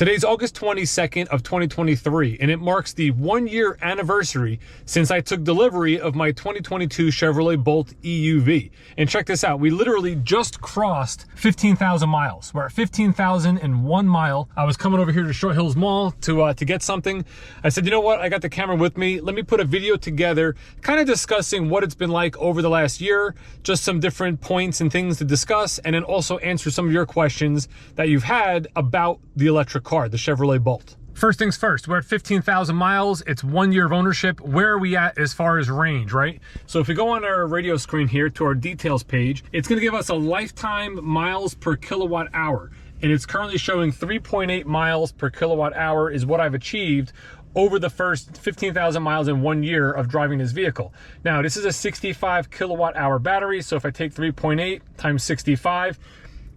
Today's August 22nd of 2023, and it marks the 1-year anniversary since I took delivery of my 2022 Chevrolet Bolt EUV. And check this out, we literally just crossed 15,000 miles. We're at 15,001 mile. I was coming over here to Short Hills Mall to get something. I said, you know what, I got the camera with me. Let me put a video together, kind of discussing what it's been like over the last year, just some different points and things to discuss, and then also answer some of your questions that you've had about the electric car, the Chevrolet Bolt. First things first, we're at 15,000 miles. It's 1 year of ownership. Where are we at as far as range, right? So if we go on our radio screen here to our details page, it's gonna give us a lifetime miles per kilowatt hour. And it's currently showing 3.8 miles per kilowatt hour is what I've achieved over the first 15,000 miles in 1 year of driving this vehicle. Now, this is a 65 kilowatt hour battery. So if I take 3.8 times 65,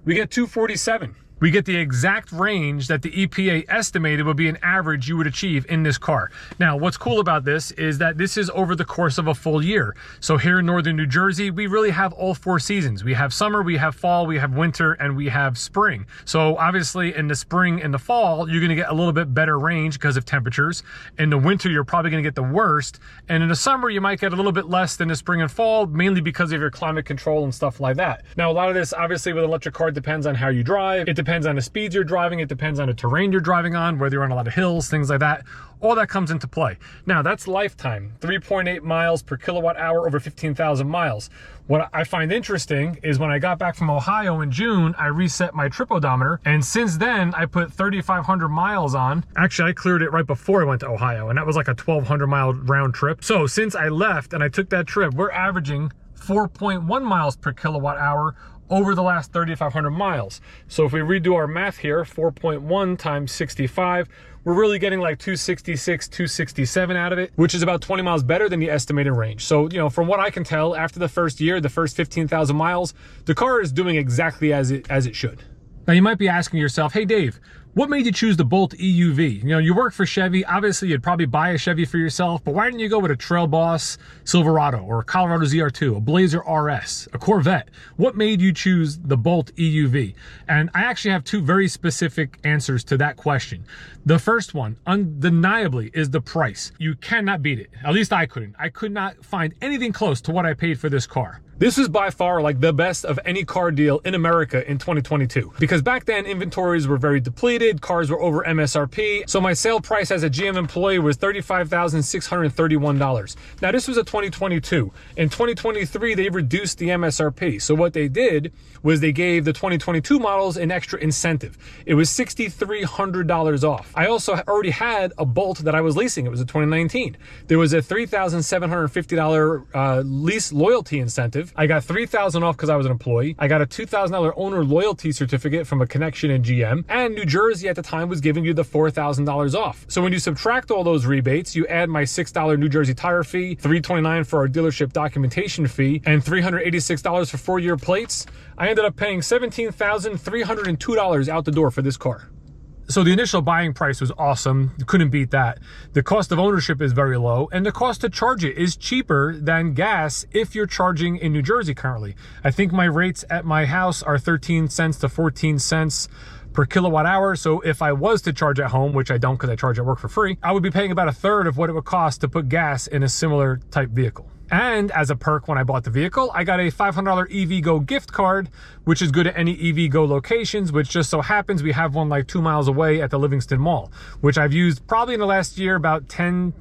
we get 247. We get the exact range that the EPA estimated would be an average you would achieve in this car. Now, what's cool about this is that this is over the course of a full year. So here in northern New Jersey, we really have all 4 seasons. We have summer, we have fall, we have winter, and we have spring. So obviously in the spring and the fall, you're gonna get a little bit better range because of temperatures. In the winter, you're probably gonna get the worst. And in the summer, you might get a little bit less than the spring and fall, mainly because of your climate control and stuff like that. Now, a lot of this, obviously with an electric car, depends on how you drive. It depends on the speeds you're driving. It depends on the terrain you're driving on, whether you're on a lot of hills, things like that. All that comes into play. Now, that's lifetime, 3.8 miles per kilowatt hour over 15,000 miles. What I find interesting is when I got back from Ohio in June, I reset my trip odometer. And since then, I put 3,500 miles on. Actually, I cleared it right before I went to Ohio, and that was like a 1,200 mile round trip. So since I left and I took that trip, we're averaging 4.1 miles per kilowatt hour over the last 3,500 miles. So if we redo our math here, 4.1 times 65, we're really getting like 266, 267 out of it, which is about 20 miles better than the estimated range. So, you know, from what I can tell, after the first year, the first 15,000 miles, the car is doing exactly as it should. Now, you might be asking yourself, hey, Dave, what made you choose the Bolt EUV? You know, you work for Chevy. Obviously, you'd probably buy a Chevy for yourself, but why didn't you go with a Trail Boss Silverado or a Colorado ZR2, a Blazer RS, a Corvette? What made you choose the Bolt EUV? And I actually have 2 very specific answers to that question. The first one, undeniably, is the price. You cannot beat it. At least I couldn't. I could not find anything close to what I paid for this car. This is by far like the best of any car deal in America in 2022. Because back then, inventories were very depleted, cars were over MSRP, so my sale price as a GM employee was $35,631. Now, this was a 2022. In 2023, they reduced the MSRP. So what they did was they gave the 2022 models an extra incentive. It was $6,300 off. I also already had a Bolt that I was leasing. It was a 2019. There was a $3,750 lease loyalty incentive. I got $3,000 off because I was an employee. I got a $2,000 owner loyalty certificate from a connection in GM. And New Jersey at the time was giving you the $4,000 off. So when you subtract all those rebates, you add my $6 New Jersey tire fee, $329 for our dealership documentation fee, and $386 for 4-year plates. I ended up paying $17,302 out the door for this car. So the initial buying price was awesome. You couldn't beat that. The cost of ownership is very low, and the cost to charge it is cheaper than gas if you're charging in New Jersey currently. I think my rates at my house are 13 cents to 14 cents per kilowatt hour. So if I was to charge at home, which I don't because I charge at work for free, I would be paying about 1/3 of what it would cost to put gas in a similar type vehicle. And as a perk, when I bought the vehicle, I got a $500 EV Go gift card, which is good at any EV Go locations, which just so happens we have one like 2 miles away at the Livingston Mall, which I've used probably in the last year about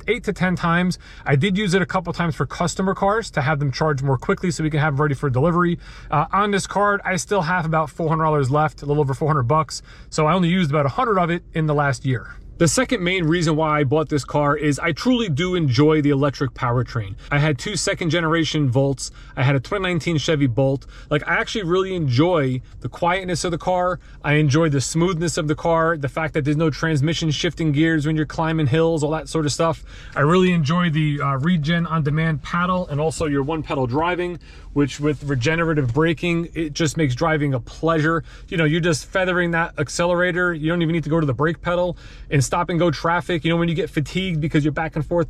8 to 10 times. I did use it a couple times for customer cars to have them charge more quickly so we can have them ready for delivery. On this card, I still have about $400 left, a little over 400 bucks. So I only used about 100 of it in the last year. The second main reason why I bought this car is I truly do enjoy the electric powertrain. I had 2 second-generation Volts. I had a 2019 Chevy Bolt. Like, I actually really enjoy the quietness of the car. I enjoy the smoothness of the car, the fact that there's no transmission shifting gears when you're climbing hills, all that sort of stuff. I really enjoy the regen on-demand paddle and also your one-pedal driving, which with regenerative braking, it just makes driving a pleasure. You know, you're just feathering that accelerator. You don't even need to go to the brake pedal. And stop and go traffic, you know, when you get fatigued because you're back and forth,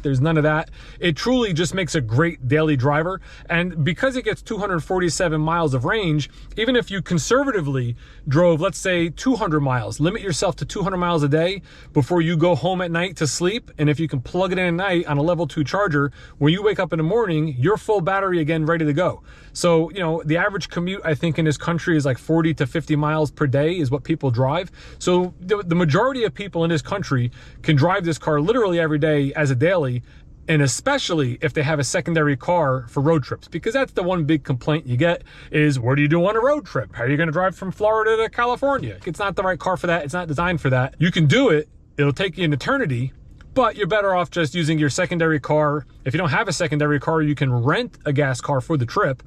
there's none of that. It truly just makes a great daily driver. And because it gets 247 miles of range, even if you conservatively drove, let's say 200 miles, limit yourself to 200 miles a day before you go home at night to sleep. And if you can plug it in at night on a level 2 charger, when you wake up in the morning, you're full battery again, ready to go. So, you know, the average commute, I think, in this country is like 40 to 50 miles per day is what people drive. So the majority of people in this country can drive this car literally every day as a daily, and especially if they have a secondary car for road trips, because that's the one big complaint you get is, what do you do on a road trip? How are you going to drive from Florida to California? It's not the right car for that. It's not designed for that. You can do it. It'll take you an eternity, but you're better off just using your secondary car. If you don't have a secondary car, you can rent a gas car for the trip,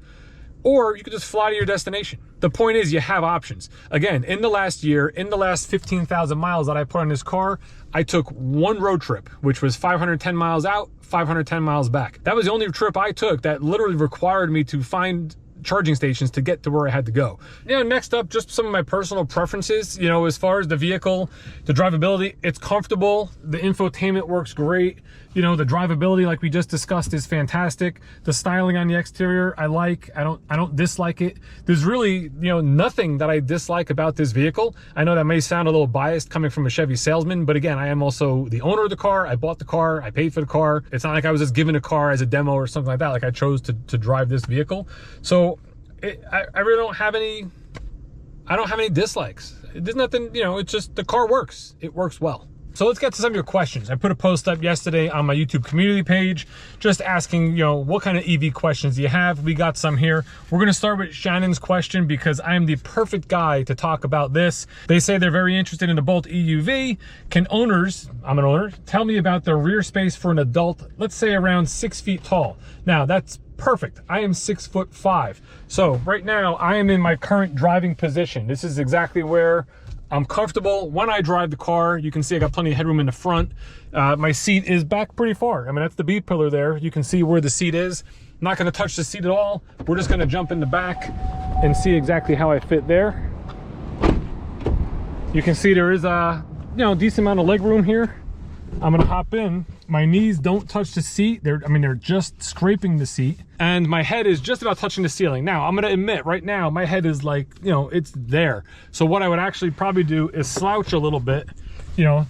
or you can just fly to your destination. The point is, you have options. Again, in the last year, in the last 15,000 miles that I put on this car, I took one road trip, which was 510 miles out, 510 miles back. That was the only trip I took that literally required me to find charging stations to get to where I had to go. You know, next up, just some of my personal preferences. You know, as far as the vehicle, the drivability, it's comfortable. The infotainment works great. You know, the drivability, like we just discussed, is fantastic. The styling on the exterior, I like. I don't dislike it. There's really, you know, nothing that I dislike about this vehicle. I know that may sound a little biased coming from a Chevy salesman, but again, I am also the owner of the car. I bought the car. I paid for the car. It's not like I was just given a car as a demo or something like that. Like, I chose to drive this vehicle. So I really don't have any, dislikes. There's nothing, you know, it's just the car works. It works well. So let's get to some of your questions. I put a post up yesterday on my YouTube community page, just asking, you know, what kind of EV questions do you have? We got some here. We're gonna start with Shannon's question because I am the perfect guy to talk about this. They say they're very interested in the Bolt EUV. Can owners, I'm an owner, tell me about the rear space for an adult, let's say around 6 feet tall. Now that's perfect. I am 6'5". So right now I am in my current driving position. This is exactly where I'm comfortable when I drive the car. You can see I got plenty of headroom in the front. My seat is back pretty far. I mean, that's the B pillar there. You can see where the seat is. I'm not gonna touch the seat at all. We're just gonna jump in the back and see exactly how I fit there. You can see there is a, you know, decent amount of leg room here. I'm gonna hop in. My knees don't touch the seat. They're just scraping the seat. And my head is just about touching the ceiling. Now, I'm gonna admit, right now, my head is like, you know, it's there. So what I would actually probably do is slouch a little bit, you know,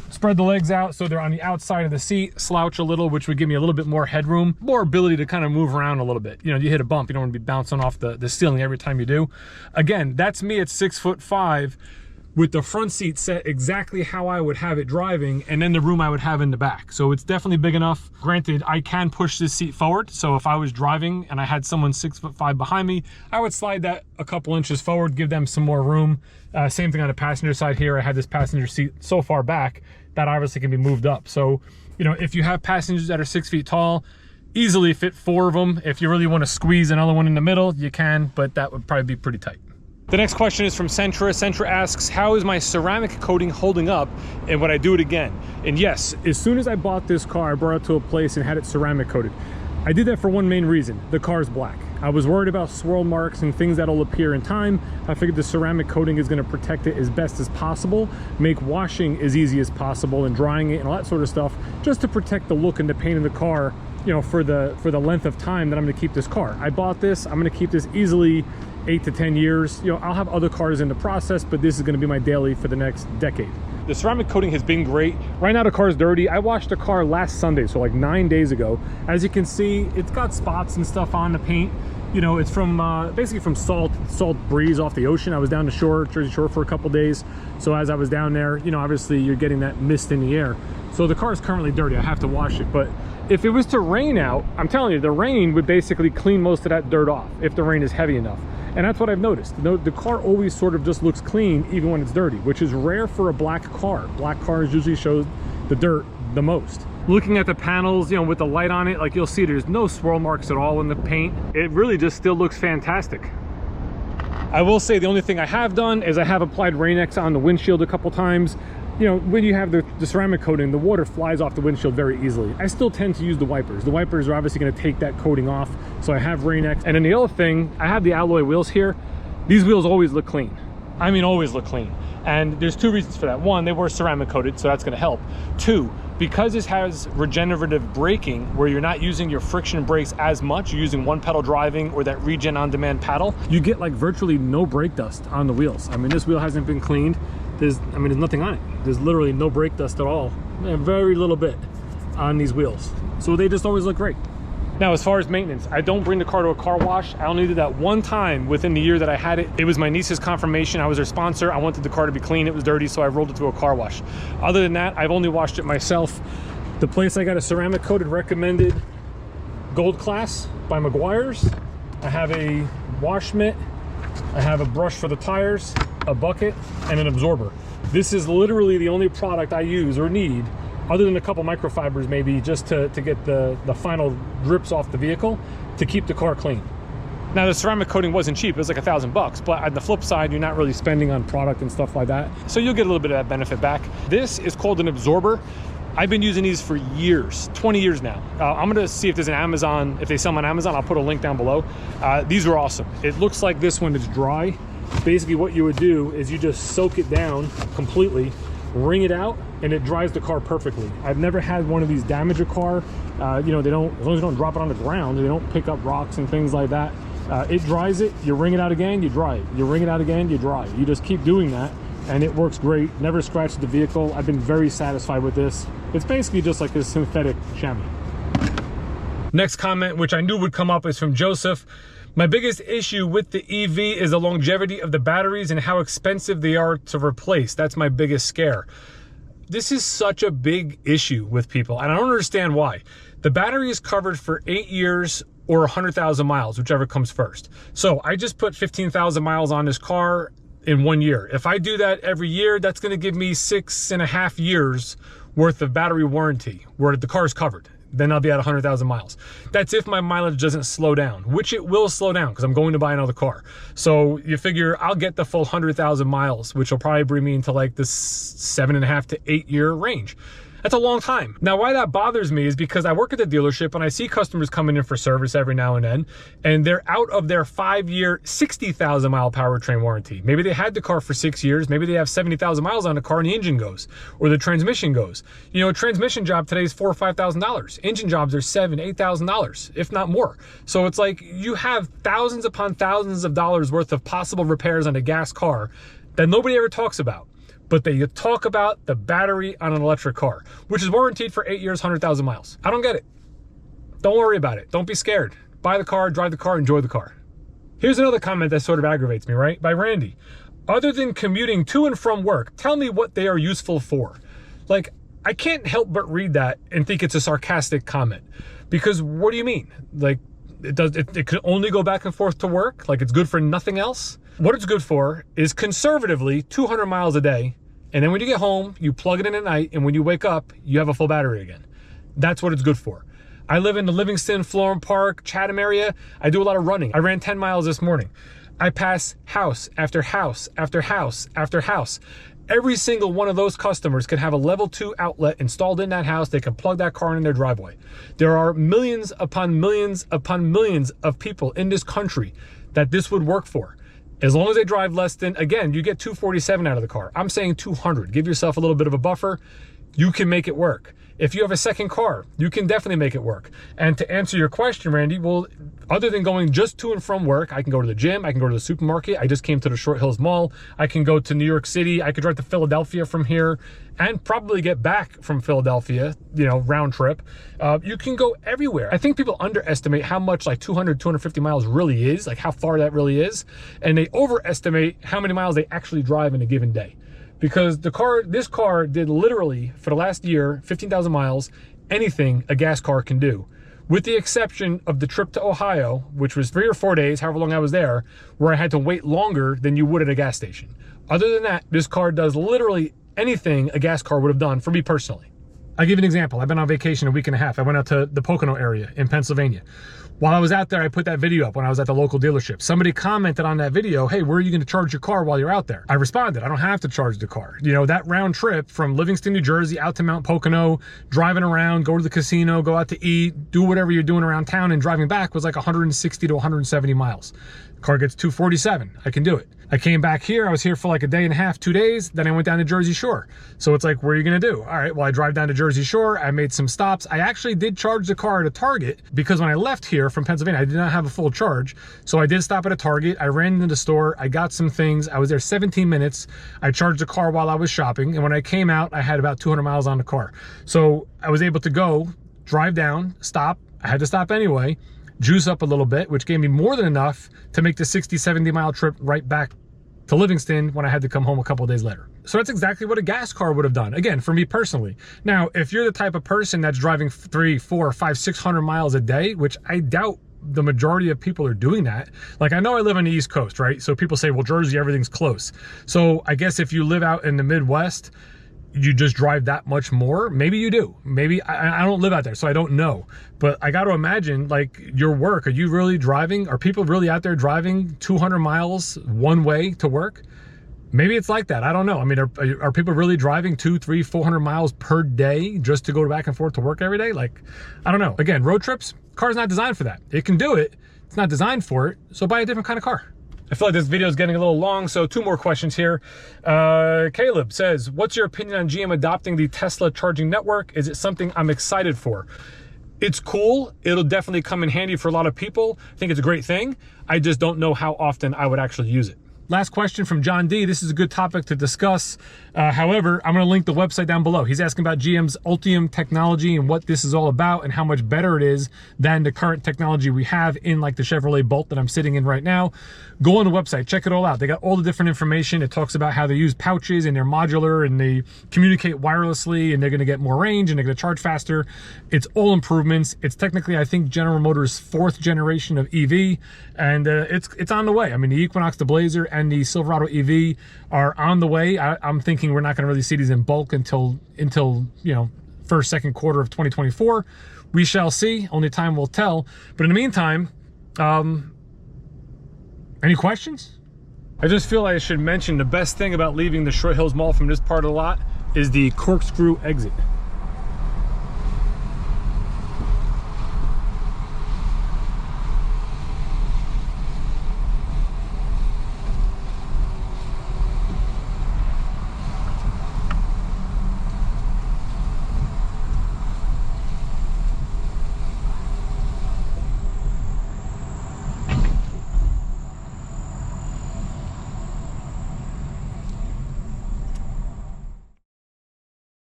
spread the legs out so they're on the outside of the seat, slouch a little, which would give me a little bit more headroom, more ability to kind of move around a little bit. You know, you hit a bump, you don't want to be bouncing off the ceiling every time you do. Again, that's me at 6'5", with the front seat set exactly how I would have it driving, and then the room I would have in the back. So it's definitely big enough. Granted, I can push this seat forward. So if I was driving and I had someone 6'5" behind me, I would slide that a couple inches forward, give them some more room. Same thing on the passenger side here. I had this passenger seat so far back that obviously can be moved up. So, you know, if you have passengers that are 6 feet tall, easily fit 4 of them. If you really want to squeeze another one in the middle, you can, but that would probably be pretty tight. The next question is from Centra. Centra asks, how is my ceramic coating holding up and would I do it again? And yes, as soon as I bought this car, I brought it to a place and had it ceramic coated. I did that for one main reason. The car's black. I was worried about swirl marks and things that'll appear in time. I figured the ceramic coating is going to protect it as best as possible, make washing as easy as possible and drying it and all that sort of stuff, just to protect the look and the paint of the car, you know, for the length of time that I'm going to keep this car. I bought this. I'm going to keep this easily 8 to 10 years. You know, I'll have other cars in the process, but this is going to be my daily for the next decade. The ceramic coating has been great. Right now the car is dirty. I washed the car last Sunday, so like 9 days ago. As you can see, it's got spots and stuff on the paint. You know, it's from basically from salt breeze off the ocean. I was down to Jersey Shore for a couple days. So as I was down there, you know, obviously you're getting that mist in the air. So the car is currently dirty. I have to wash it. But if it was to rain out, I'm telling you, the rain would basically clean most of that dirt off if the rain is heavy enough. And that's what I've noticed. The car always sort of just looks clean even when it's dirty, which is rare for a black car. Black cars usually show the dirt the most. Looking at the panels, you know, with the light on it, like you'll see there's no swirl marks at all in the paint. It really just still looks fantastic. I will say the only thing I have done is I have applied Rain-X on the windshield a couple times. You know, when you have the ceramic coating, the water flies off the windshield very easily. I still tend to use the wipers. The wipers are obviously going to take that coating off, so I have Rain-X. And then the other thing, I have the alloy wheels here. These wheels always look clean. I mean always look clean. And there's two reasons for that. One, they were ceramic coated, so that's gonna help. Two, because this has regenerative braking, where you're not using your friction brakes as much, you're using one pedal driving or that regen on demand paddle, you get like virtually no brake dust on the wheels. I mean, this wheel hasn't been cleaned. There's nothing on it. There's literally no brake dust at all. And very little bit on these wheels. So they just always look great. Now, as far as maintenance, I don't bring the car to a car wash. I only did that one time within the year that I had it. It was my niece's confirmation. I was her sponsor. I wanted the car to be clean. It was dirty, so I rolled it to a car wash. Other than that, I've only washed it myself. The place I got a ceramic coated recommended Gold Class by Meguiar's. I have a wash mitt. I have a brush for the tires, a bucket, and an absorber. This is literally the only product I use or need, other than a couple microfibers maybe, just to get the final drips off the vehicle to keep the car clean. Now, the ceramic coating wasn't cheap. It was like $1,000, but on the flip side, you're not really spending on product and stuff like that. So you'll get a little bit of that benefit back. This is called an absorber. I've been using these for years, 20 years now. I'm gonna see if there's an Amazon, if they sell them on Amazon, I'll put a link down below. These are awesome. It looks like this when it's dry. Basically what you would do is you just soak it down completely, wring it out, and it dries the car perfectly. I've never had one of these damage a car. You know, they don't, as long as you don't drop it on the ground, they don't pick up rocks and things like that. It dries it, you wring it out again, you dry it. You wring it out again, you dry it. You just keep doing that, and it works great. Never scratched the vehicle. I've been very satisfied with this. It's basically just like a synthetic chamois. Next comment, which I knew would come up, is from Joseph. My biggest issue with the EV is the longevity of the batteries and how expensive they are to replace. That's my biggest scare. This is such a big issue with people, and I don't understand why. The battery is covered for 8 years or 100,000 miles, whichever comes first. So I just put 15,000 miles on this car in 1 year. If I do that every year, that's gonna give me 6.5 years worth of battery warranty where the car is covered. Then I'll be at 100,000 miles. That's if my mileage doesn't slow down, which it will slow down because I'm going to buy another car. So you figure I'll get the full 100,000 miles, which will probably bring me into like this 7.5 to 8 year range. That's a long time. Now, why that bothers me is because I work at the dealership and I see customers coming in for service every now and then, and they're out of their 5-year, 60,000 mile powertrain warranty. Maybe they had the car for 6 years. Maybe they have 70,000 miles on the car and the engine goes, or the transmission goes. You know, a transmission job today is $4,000 or $5,000. Engine jobs are $7,000, $8,000, if not more. So it's like you have thousands upon thousands of dollars worth of possible repairs on a gas car that nobody ever talks about. But they talk about the battery on an electric car, which is warranted for 8 years, 100,000 miles. I don't get it. Don't worry about it. Don't be scared. Buy the car, drive the car, enjoy the car. Here's another comment that sort of aggravates me, right? By Randy. Other than commuting to and from work, tell me what they are useful for. Like, I can't help but read that and think it's a sarcastic comment. Because what do you mean? Like, it could only go back and forth to work? Like, it's good for nothing else? What it's good for is conservatively 200 miles a day. And then when you get home, you plug it in at night, and when you wake up, you have a full battery again. That's what it's good for. I live in the Livingston, Florham Park, Chatham area. I do a lot of running. I ran 10 miles this morning. I pass house after house after house after house. Every single one of those customers can have a level 2 outlet installed in that house. They can plug that car in their driveway. There are millions upon millions upon millions of people in this country that this would work for. As long as they drive less than, again, you get 247 out of the car. I'm saying 200. Give yourself a little bit of a buffer. You can make it work. If you have a second car, you can definitely make it work. And to answer your question, Randy, well, other than going just to and from work, I can go to the gym, I can go to the supermarket. I just came to the Short Hills Mall. I can go to New York City. I could drive to Philadelphia from here and probably get back from Philadelphia, you know, round trip. You can go everywhere. I think people underestimate how much like 200, 250 miles really is, like how far that really is. And they overestimate how many miles they actually drive in a given day. Because this car did literally, for the last year, 15,000 miles, anything a gas car can do. With the exception of the trip to Ohio, which was 3 or 4 days, however long I was there, where I had to wait longer than you would at a gas station. Other than that, this car does literally anything a gas car would have done for me personally. I'll give you an example. I've been on vacation a week and a half. I went out to the Pocono area in Pennsylvania. While I was out there, I put that video up when I was at the local dealership. Somebody commented on that video, hey, where are you going to charge your car while you're out there? I responded, I don't have to charge the car. You know, that round trip from Livingston, New Jersey out to Mount Pocono, driving around, go to the casino, go out to eat, do whatever you're doing around town and driving back was like 160 to 170 miles. Car gets 247. I can do it. I came back here. I was here for like a day and a half, 2 days. Then I went down to Jersey Shore. So it's like, what are you going to do? All right, well, I drive down to Jersey Shore. I made some stops. I actually did charge the car at a Target because when I left here from Pennsylvania, I did not have a full charge. So I did stop at a Target. I ran into the store. I got some things. I was there 17 minutes. I charged the car while I was shopping. And when I came out, I had about 200 miles on the car. So I was able to go, drive down, stop. I had to stop anyway, juice up a little bit, which gave me more than enough to make the 60, 70 mile trip right back to Livingston when I had to come home a couple of days later. So that's exactly what a gas car would have done. Again, for me personally. Now, if you're the type of person that's driving 300, 400, 500, 600 miles a day, which I doubt the majority of people are doing that. Like, I know I live on the East Coast, right? So people say, well, Jersey, everything's close. So I guess if you live out in the Midwest, you just drive that much more. Maybe you do. Maybe I don't live out there, so I don't know. But I got to imagine, like, your work, are you really driving? Are people really out there driving 200 miles one way to work? Maybe it's like that. I don't know. I mean, are people really driving 200, 300, 400 miles per day just to go back and forth to work every day? Like, I don't know. Again, road trips, car's not designed for that. It can do it. It's not designed for it. So buy a different kind of car. I feel like this video is getting a little long, so 2 more questions here. Caleb says, what's your opinion on GM adopting the Tesla charging network? Is it something I'm excited for? It's cool. It'll definitely come in handy for a lot of people. I think it's a great thing. I just don't know how often I would actually use it. Last question from John D. This is a good topic to discuss. However, I'm going to link the website down below. He's asking about GM's Ultium technology and what this is all about and how much better it is than the current technology we have in like the Chevrolet Bolt that I'm sitting in right now. Go on the website, check it all out. They got all the different information. It talks about how they use pouches and they're modular and they communicate wirelessly and they're going to get more range and they're going to charge faster. It's all improvements. It's technically, I think, General Motors' 4th generation of EV, and it's on the way. I mean, the Equinox, the Blazer, and the Silverado EV are on the way. I'm thinking we're not going to really see these in bulk until you know, first, second quarter of 2024. We shall see. Only time will tell. But in the meantime, any questions? I just feel I should mention the best thing about leaving the Short Hills Mall from this part of the lot is the corkscrew exit.